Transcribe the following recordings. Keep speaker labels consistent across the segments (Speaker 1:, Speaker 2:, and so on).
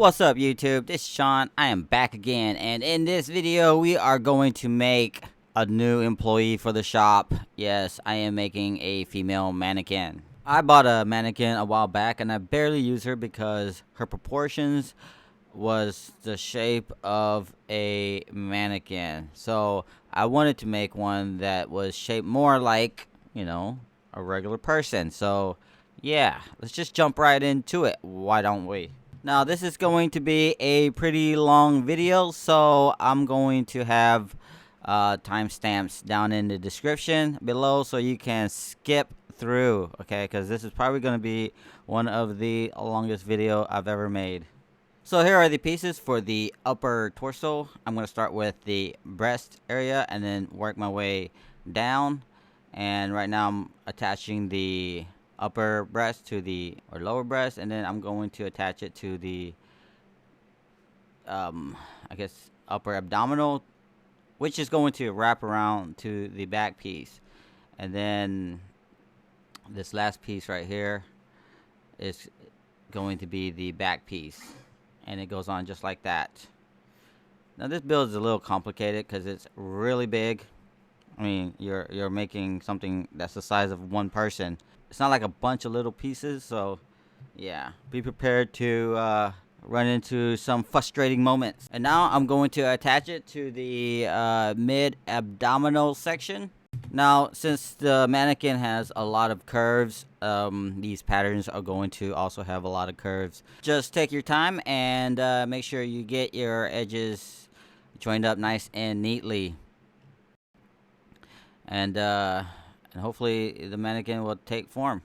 Speaker 1: What's up, YouTube? This is Sean. I am back again, and in this video we are going to make a new employee for the shop. Yes, I am making a female mannequin. I bought a mannequin a while back and I barely use her because her proportions was the shape of a mannequin. So I wanted to make one that was shaped more like, a regular person. So yeah, let's just jump right into it. Why don't we? Now this is going to be a pretty long video, so I'm going to have timestamps down in the description below so you can skip through, okay, because this is probably going to be one of the longest video I've ever made. So here are the pieces for the upper torso. I'm going to start with the breast area and then work my way down, and right now I'm attaching the upper breast to the lower breast, and then I'm going to attach it to the I guess upper abdominal, which is going to wrap around to the back piece. And then this last piece right here is going to be the back piece, and it goes on just like that. Now this build is a little complicated because it's really big. I mean, you're making something that's the size of one person. It's not like a bunch of little pieces, so yeah, be prepared to run into some frustrating moments. And now I'm going to attach it to the mid-abdominal section. Now, since the mannequin has a lot of curves, these patterns are going to also have a lot of curves. Just take your time and make sure you get your edges joined up nice and neatly. And hopefully the mannequin will take form,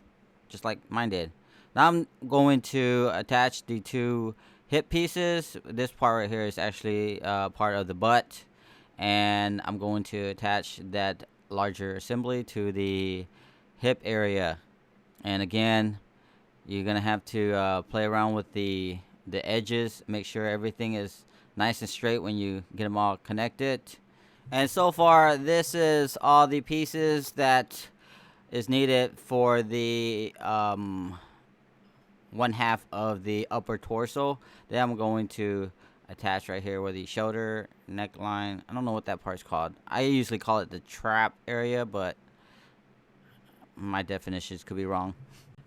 Speaker 1: just like mine did. Now I'm going to attach the two hip pieces. This part right here is actually part of the butt, and I'm going to attach that larger assembly to the hip area. And again, you're gonna have to play around with the edges, make sure everything is nice and straight when you get them all connected. And so far, this is all the pieces that is needed for the one half of the upper torso. Then I'm going to attach right here where the shoulder neckline. I don't know what that part's called. I usually call it the trap area, but my definitions could be wrong.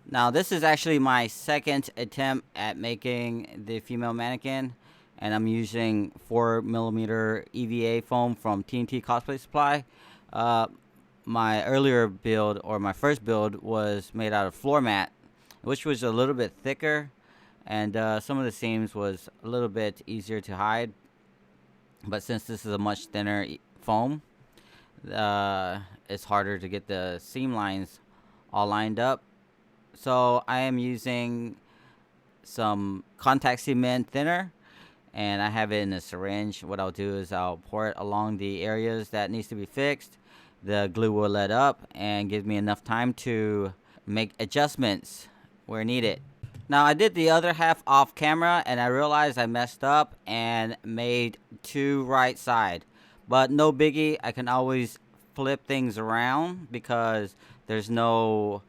Speaker 1: Now this is actually my second attempt at making the female mannequin, and I'm using 4mm EVA foam from TNT Cosplay Supply. My earlier build, or my first build, was made out of floor mat, which was a little bit thicker, and some of the seams was a little bit easier to hide. But since this is a much thinner foam, it's harder to get the seam lines all lined up. So I am using some contact cement thinner, and I have it in a syringe. What I'll do is I'll pour it along the areas that needs to be fixed. The glue will let up and give me enough time to make adjustments where needed. Now I did the other half off camera, and I realized I messed up and made two right side, but no biggie. I can always flip things around because there's no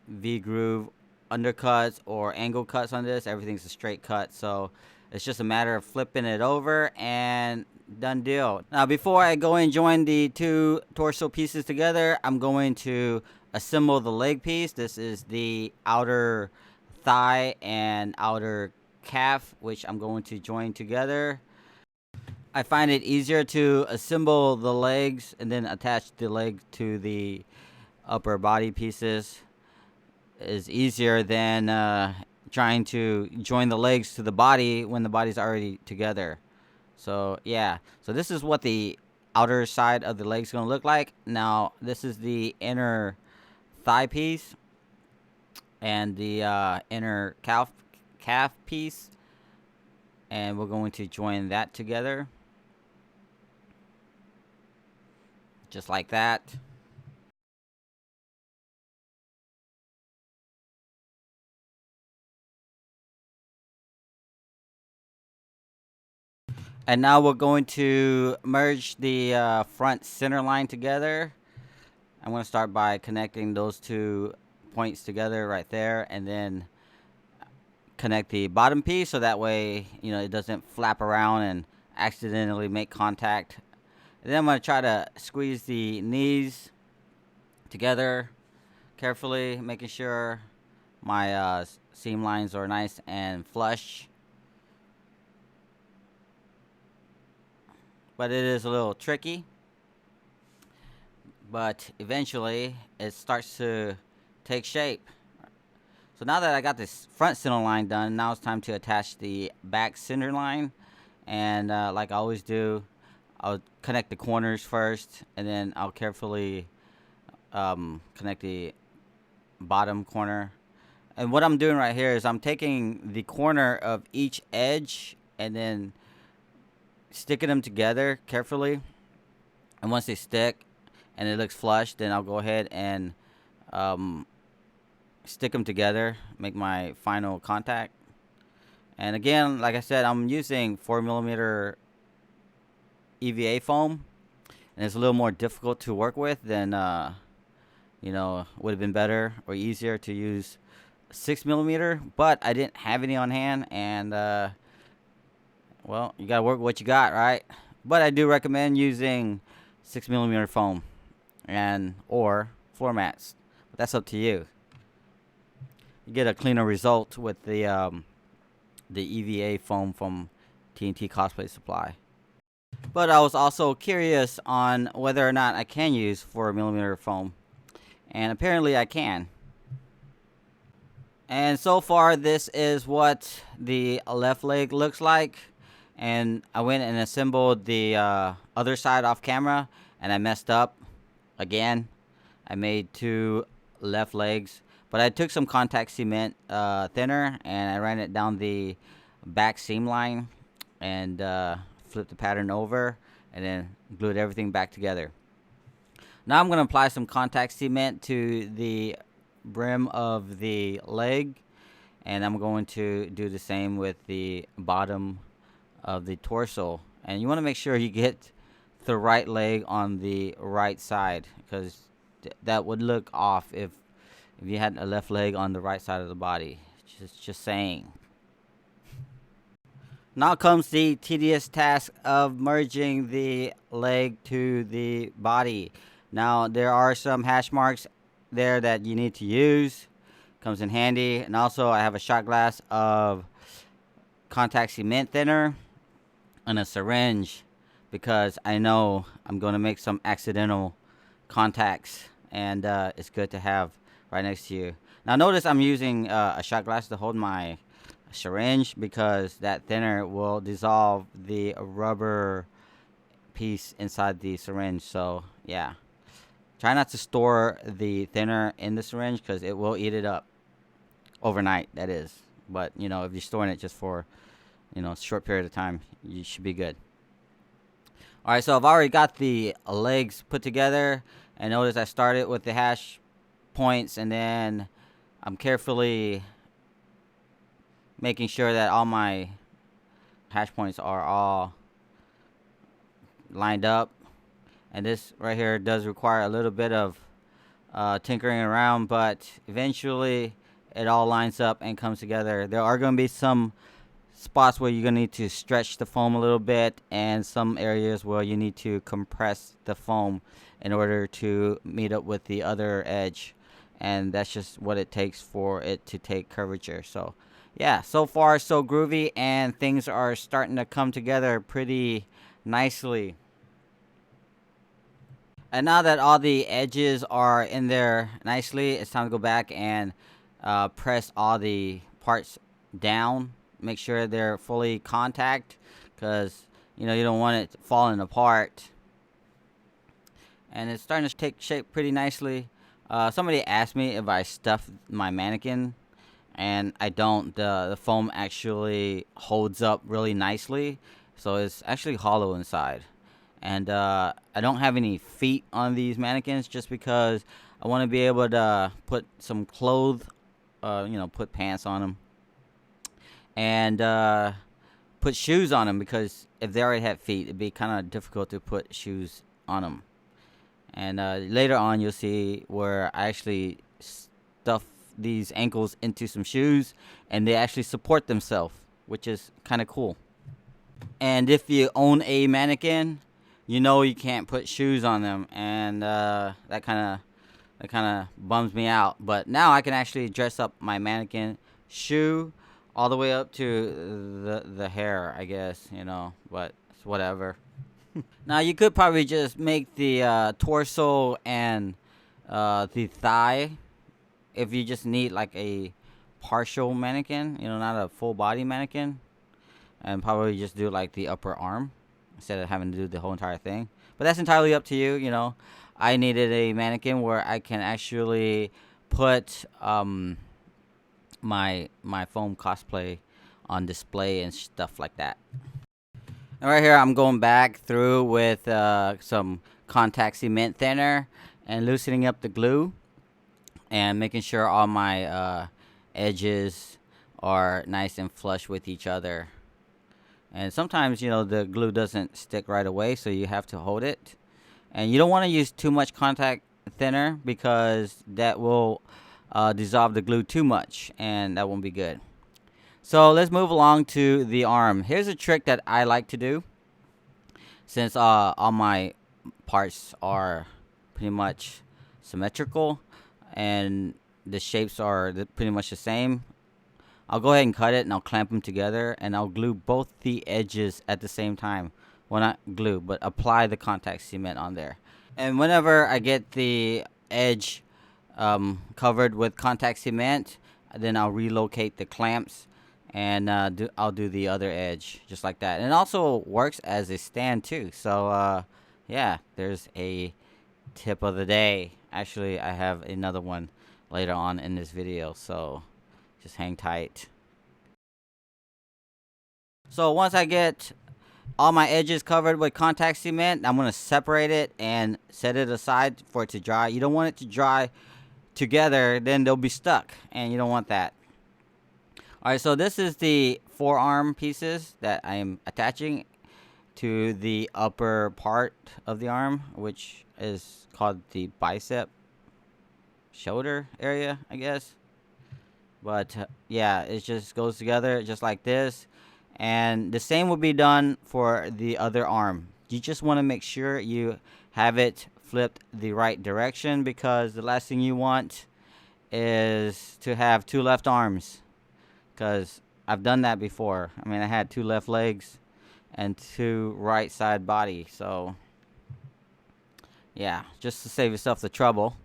Speaker 1: V-groove undercuts or angle cuts on this. Everything's a straight cut, so it's just a matter of flipping it over and done deal. Now before I go and join the two torso pieces together, I'm going to assemble the leg piece. This is the outer thigh and outer calf, which I'm going to join together. I find it easier to assemble the legs and then attach the leg to the upper body pieces. Is easier than trying to join the legs to the body when the body's already together. So yeah, so this is what the outer side of the leg's gonna look like. Now this is the inner thigh piece and the inner calf piece, and we're going to join that together just like that. And now we're going to merge the front center line together. I'm going to start by connecting those two points together right there, and then connect the bottom piece so that way, it doesn't flap around and accidentally make contact. And then I'm going to try to squeeze the knees together carefully, making sure my seam lines are nice and flush. But it is a little tricky. But eventually it starts to take shape. So now that I got this front center line done, now it's time to attach the back center line. And like I always do, I'll connect the corners first, and then I'll carefully connect the bottom corner. And what I'm doing right here is I'm taking the corner of each edge and then sticking them together carefully. And once they stick and it looks flush, then I'll go ahead and stick them together, make my final contact. And again, like I said, I'm using 4mm EVA foam, and it's a little more difficult to work with than would have been better or easier to use 6mm, but I didn't have any on hand, and well, you gotta work with what you got, right? But I do recommend using 6mm foam and or floor mats, but that's up to you. You get a cleaner result with the EVA foam from TNT Cosplay Supply. But I was also curious on whether or not I can use 4mm foam, and apparently I can. And so far, this is what the left leg looks like. And I went and assembled the other side off camera, and I messed up again. I made 2 left legs, but I took some contact cement thinner and I ran it down the back seam line and flipped the pattern over and then glued everything back together. Now I'm going to apply some contact cement to the brim of the leg, and I'm going to do the same with the bottom of the torso. And you want to make sure you get the right leg on the right side, because that would look off if you had a left leg on the right side of the body. Just saying. Now comes the tedious task of merging the leg to the body. Now there are some hash marks there that you need to use. Comes in handy. And also I have a shot glass of contact cement thinner and a syringe, because I know I'm going to make some accidental contacts, and it's good to have right next to you. Now notice I'm using a shot glass to hold my syringe, because that thinner will dissolve the rubber piece inside the syringe. So yeah, try not to store the thinner in the syringe, because it will eat it up overnight, that is. But if you're storing it just for a short period of time, you should be good. Alright, so I've already got the legs put together, and notice I started with the hash points, and then I'm carefully making sure that all my hash points are all lined up. And this right here does require a little bit of tinkering around, but eventually it all lines up and comes together. There are going to be some spots where you're going to need to stretch the foam a little bit, and some areas where you need to compress the foam in order to meet up with the other edge. And that's just what it takes for it to take curvature. So yeah, so far so groovy, and things are starting to come together pretty nicely. And now that all the edges are in there nicely, it's time to go back and press all the parts down. Make sure they're fully contact, because you don't want it falling apart. And it's starting to take shape pretty nicely. Somebody asked me if I stuffed my mannequin, and I don't. The foam actually holds up really nicely, so it's actually hollow inside. And I don't have any feet on these mannequins, just because I want to be able to put some clothes, put pants on them, and put shoes on them, because if they already had feet, it'd be kind of difficult to put shoes on them. And later on, you'll see where I actually stuff these ankles into some shoes, and they actually support themselves, which is kind of cool. And if you own a mannequin, you know you can't put shoes on them, and that kind of bums me out. But now I can actually dress up my mannequin shoe all the way up to the hair, I guess, you know, but it's whatever. Now you could probably just make the torso and the thigh if you just need like a partial mannequin, you know, not a full body mannequin, and probably just do like the upper arm instead of having to do the whole entire thing. But that's entirely up to you, you know. I needed a mannequin where I can actually put my foam cosplay on display and stuff like that. And right here, I'm going back through with some contact cement thinner and loosening up the glue and making sure all my edges are nice and flush with each other. And sometimes, you know, the glue doesn't stick right away, so you have to hold it. And you don't want to use too much contact thinner because that will dissolve the glue too much, and that won't be good. So let's move along to the arm. Here's a trick that I like to do. Since all my parts are pretty much symmetrical and the shapes are pretty much the same, I'll go ahead and cut it and I'll clamp them together and I'll glue both the edges at the same time. Well, not glue, but apply the contact cement on there. And whenever I get the edge covered with contact cement, then I'll relocate the clamps and I'll do the other edge just like that. And it also works as a stand too. So yeah, there's a tip of the day. Actually, I have another one later on in this video, so just hang tight. So once I get all my edges covered with contact cement, I'm going to separate it and set it aside for it to dry. You don't want it to dry together, then they'll be stuck, and you don't want that. Alright, so this is the forearm pieces that I am attaching to the upper part of the arm, which is called the bicep shoulder area, I guess. But yeah, it just goes together just like this. And the same will be done for the other arm. You just want to make sure you have it flipped the right direction, because the last thing you want is to have two left arms. Because I've done that before. I mean, I had two left legs and two right side body. So yeah, just to save yourself the trouble,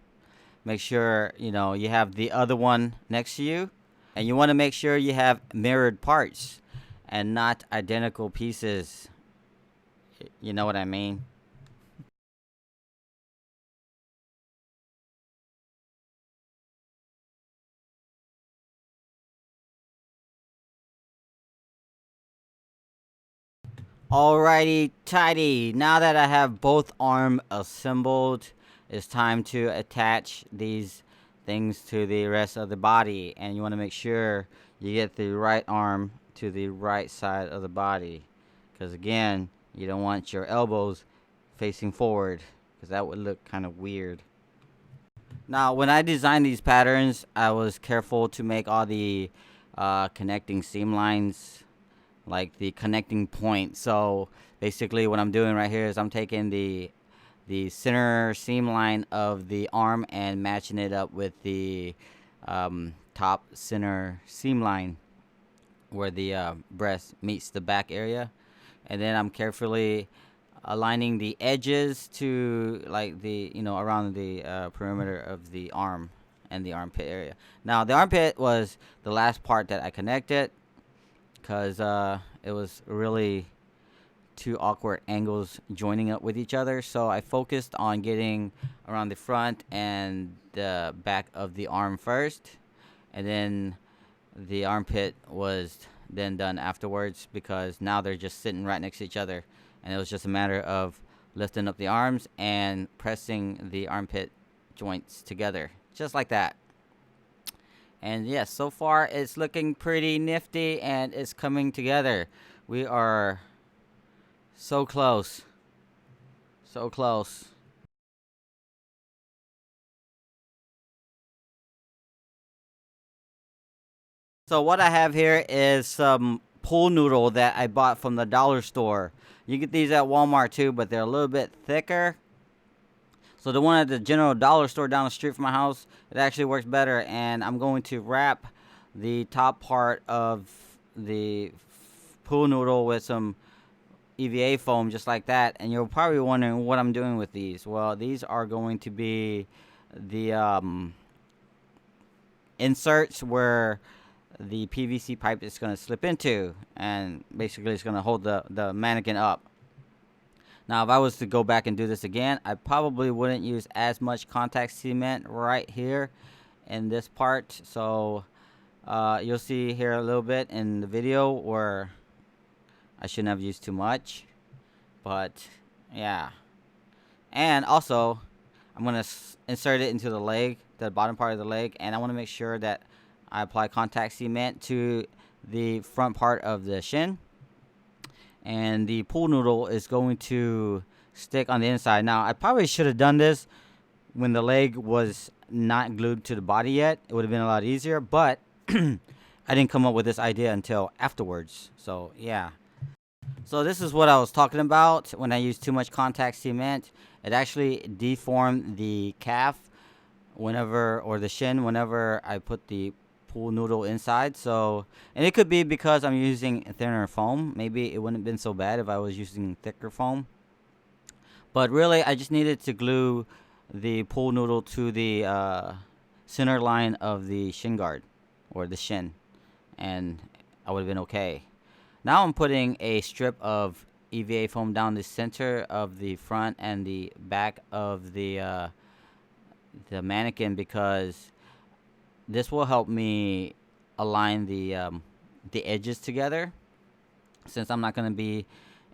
Speaker 1: make sure, you know, you have the other one next to you. And you want to make sure you have mirrored parts and not identical pieces. You know what I mean? Alrighty, tidy. Now that I have both arms assembled, it's time to attach these things to the rest of the body. And you want to make sure you get the right arm to the right side of the body. Because again, you don't want your elbows facing forward, because that would look kind of weird. Now, when I designed these patterns, I was careful to make all the connecting seam lines, like the connecting point. So basically what I'm doing right here is I'm taking the center seam line of the arm and matching it up with the top center seam line where the breast meets the back area. And then I'm carefully aligning the edges to, like, the, you know, around the perimeter of the arm and the armpit area. Now the armpit was the last part that I connected, because it was really two awkward angles joining up with each other. So I focused on getting around the front and the back of the arm first, and then the armpit was then done afterwards, because now they're just sitting right next to each other, and it was just a matter of lifting up the arms and pressing the armpit joints together just like that. And yes, so far it's looking pretty nifty and it's coming together. We are so close. So close. So what I have here is some pool noodle that I bought from the dollar store. You get these at Walmart too, but they're a little bit thicker. So the one at the general dollar store down the street from my house, it actually works better. And I'm going to wrap the top part of the pool noodle with some EVA foam just like that. And you're probably wondering what I'm doing with these. Well, these are going to be the inserts where the PVC pipe is going to slip into, and basically it's going to hold the mannequin up. Now if I was to go back and do this again, I probably wouldn't use as much contact cement right here in this part. So you'll see here a little bit in the video where I shouldn't have used too much, but yeah. And also I'm going to insert it into the leg, the bottom part of the leg, and I want to make sure that I apply contact cement to the front part of the shin. And the pool noodle is going to stick on the inside. Now, I probably should have done this when the leg was not glued to the body yet. It would have been a lot easier, but I didn't come up with this idea until afterwards. So, yeah. So this is what I was talking about when I used too much contact cement. It actually deformed the calf whenever, or the shin, whenever I put the pool noodle inside. So, and it could be because I'm using thinner foam. Maybe it wouldn't have been so bad if I was using thicker foam. But really, I just needed to glue the pool noodle to the center line of the shin guard, or the shin, and I would have been okay. Now I'm putting a strip of EVA foam down the center of the front and the back of the mannequin, because this will help me align the edges together, since I'm not going to be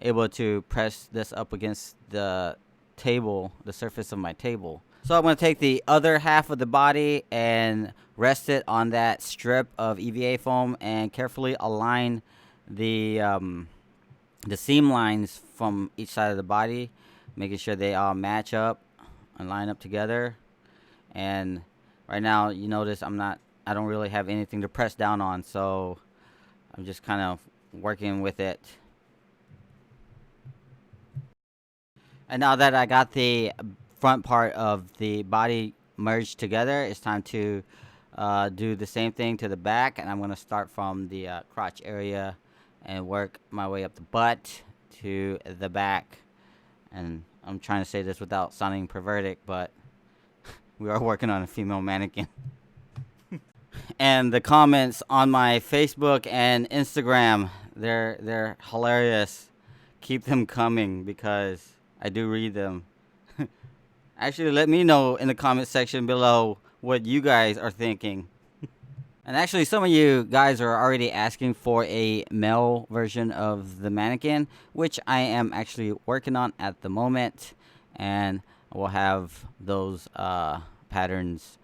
Speaker 1: able to press this up against the table, the surface of my table. So I'm going to take the other half of the body and rest it on that strip of EVA foam and carefully align the seam lines from each side of the body, making sure they all match up and line up together. And right now, you notice I don't really have anything to press down on, so I'm just kind of working with it. And now that I got the front part of the body merged together, it's time to do the same thing to the back. And I'm going to start from the crotch area and work my way up the butt to the back. And I'm trying to say this without sounding perverted, but we are working on a female mannequin. And the comments on my Facebook and Instagram, they're hilarious. Keep them coming, because I do read them. Actually, let me know in the comment section below what you guys are thinking. And actually, some of you guys are already asking for a male version of the mannequin, which I am actually working on at the moment. And we'll have those patterns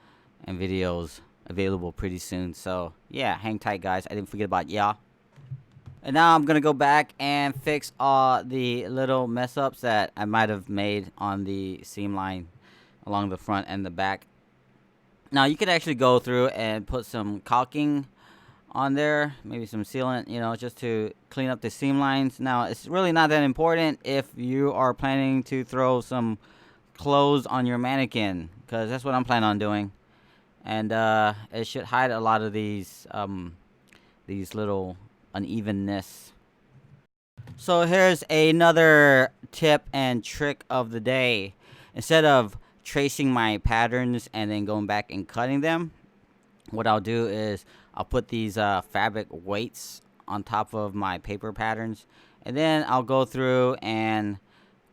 Speaker 1: and videos available pretty soon. So yeah, hang tight, guys. I didn't forget about y'all. And now I'm gonna go back and fix all the little mess ups that I might have made on the seam line along the front and the back. Now you could actually go through and put some caulking on there, maybe some sealant, you know, just to clean up the seam lines. Now it's really not that important if you are planning to throw some clothes on your mannequin, because that's what I'm planning on doing. And it should hide a lot of these little unevenness. So here's another tip and trick of the day. Instead of tracing my patterns and then going back and cutting them, what I'll do is I'll put these fabric weights on top of my paper patterns, and then I'll go through and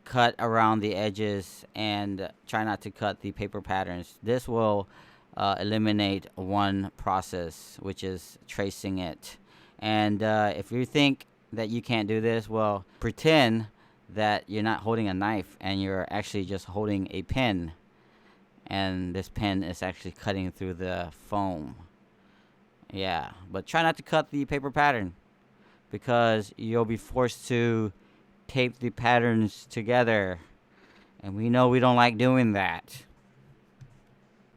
Speaker 1: cut around the edges and try not to cut the paper patterns. This will eliminate one process, which is tracing it. And if you think that you can't do this, well, pretend that you're not holding a knife and you're actually just holding a pen, and this pen is actually cutting through the foam. Yeah, but try not to cut the paper pattern, because you'll be forced to tape the patterns together, and we know we don't like doing that.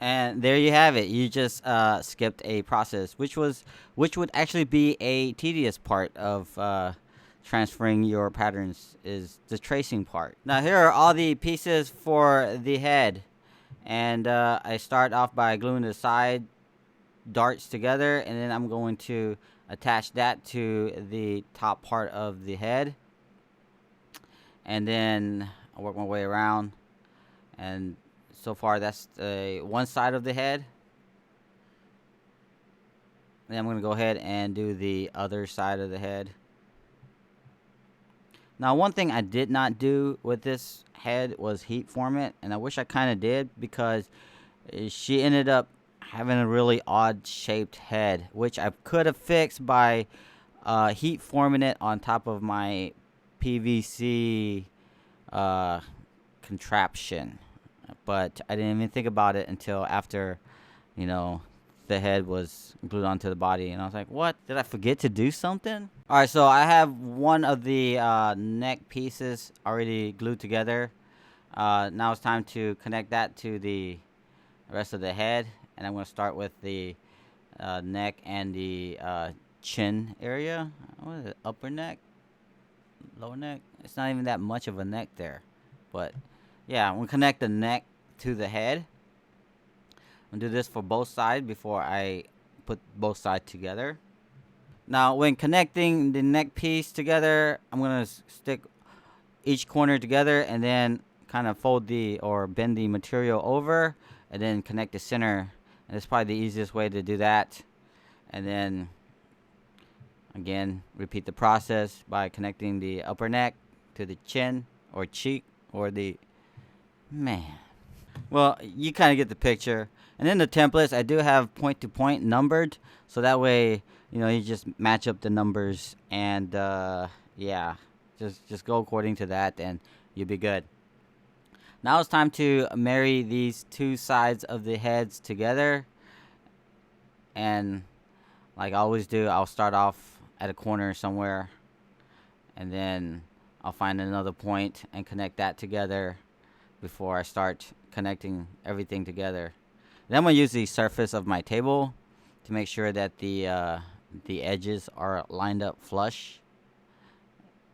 Speaker 1: And there you have it. You just skipped a process, which would actually be a tedious part of transferring your patterns, is the tracing part. Now here are all the pieces for the head, and I start off by gluing the side darts together, and then I'm going to attach that to the top part of the head, and then I work my way around, and so far that's one side of the head. Then I'm going to go ahead and do the other side of the head. Now, one thing I did not do with this head was heat form it, and I wish I kind of did, because she ended up having a really odd shaped head, which I could have fixed by heat forming it on top of my PVC contraption. But I didn't even think about it until after, you know, the head was glued onto the body, and I was like, what, did I forget to do something? All right, so I have one of the neck pieces already glued together. Now it's time to connect that to the rest of the head, and I'm going to start with the neck and the chin area. What is it? Upper neck, lower neck. It's not even that much of a neck there, but yeah, I'm going to connect the neck to the head. I'm going to do this for both sides before I put both sides together. Now, when connecting the neck piece together, I'm going to stick each corner together and then kind of fold or bend the material over, and then connect the center. And it's probably the easiest way to do that. And then, again, repeat the process by connecting the upper neck to the chin or cheek or the... Man. Well, you kind of get the picture. And then the templates, I do have point to point numbered, so that way, you know, you just match up the numbers, and yeah, just go according to that, and you'll be good. Now it's time to marry these two sides of the heads together, and like I always do, I'll start off at a corner somewhere, and then I'll find another point and connect that together before I start connecting everything together. Then I'm going to use the surface of my table to make sure that the edges are lined up flush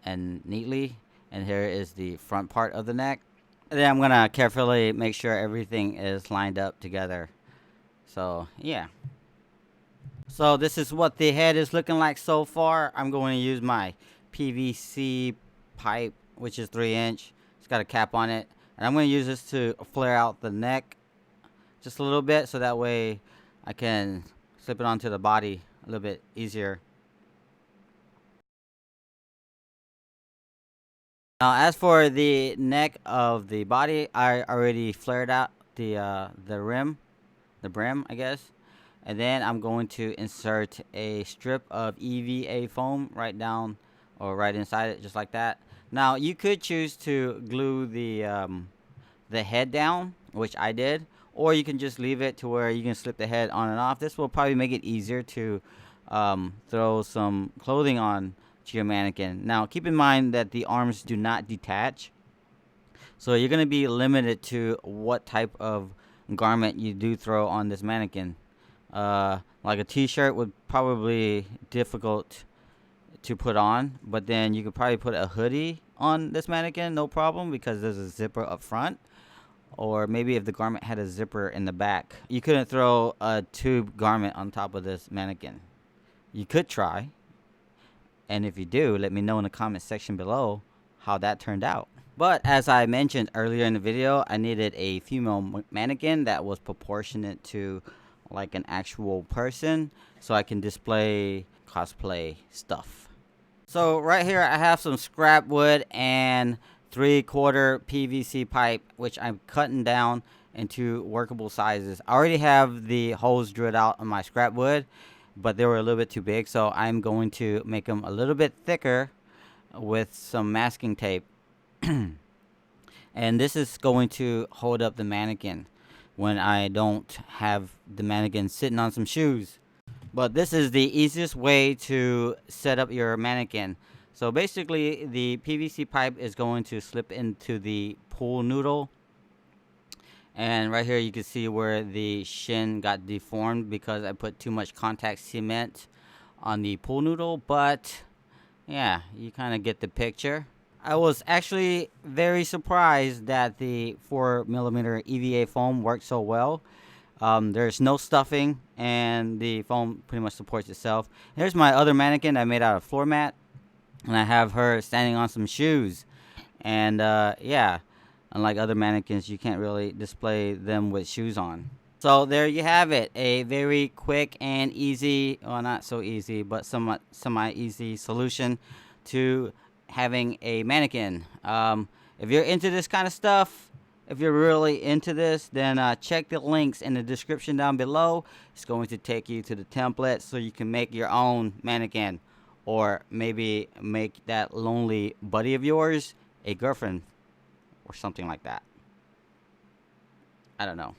Speaker 1: and neatly. And here is the front part of the neck. And then I'm going to carefully make sure everything is lined up together. So, yeah. So this is what the head is looking like so far. I'm going to use my PVC pipe, which is 3-inch. It's got a cap on it. And I'm going to use this to flare out the neck just a little bit, so that way I can slip it onto the body a little bit easier. Now, as for the neck of the body, I already flared out the brim, I guess. And then I'm going to insert a strip of EVA foam right down or right inside it, just like that. Now, you could choose to glue the head down, which I did, or you can just leave it to where you can slip the head on and off. This will probably make it easier to throw some clothing on to your mannequin. Now, keep in mind that the arms do not detach, so you're going to be limited to what type of garment you do throw on this mannequin. Like a t-shirt would probably difficult to put on, but then you could probably put a hoodie on this mannequin, no problem, because there's a zipper up front. Or maybe if the garment had a zipper in the back. You couldn't throw a tube garment on top of this mannequin. You could try, and if you do, let me know in the comment section below how that turned out. But as I mentioned earlier in the video, I needed a female mannequin that was proportionate to like an actual person, so I can display cosplay stuff. So right here I have some scrap wood and 3/4 PVC pipe, which I'm cutting down into workable sizes. I already have the holes drilled out on my scrap wood, but they were a little bit too big, so I'm going to make them a little bit thicker with some masking tape. And this is going to hold up the mannequin when I don't have the mannequin sitting on some shoes. But this is the easiest way to set up your mannequin. So basically, the PVC pipe is going to slip into the pool noodle, And right here you can see where the shin got deformed because I put too much contact cement on the pool noodle. But yeah, you kind of get the picture. I was actually very surprised that the 4mm EVA foam worked so well. There's no stuffing, and the foam pretty much supports itself. Here's my other mannequin I made out of floor mat, and I have her standing on some shoes. And yeah, unlike other mannequins, you can't really display them with shoes on. So there you have it, a very quick and easy, well, not so easy, but somewhat semi-easy solution to having a mannequin. If you're into this kind of stuff, if you're really into this, then check the links in the description down below. It's going to take you to the template so you can make your own mannequin, or maybe make that lonely buddy of yours a girlfriend or something like that. I don't know.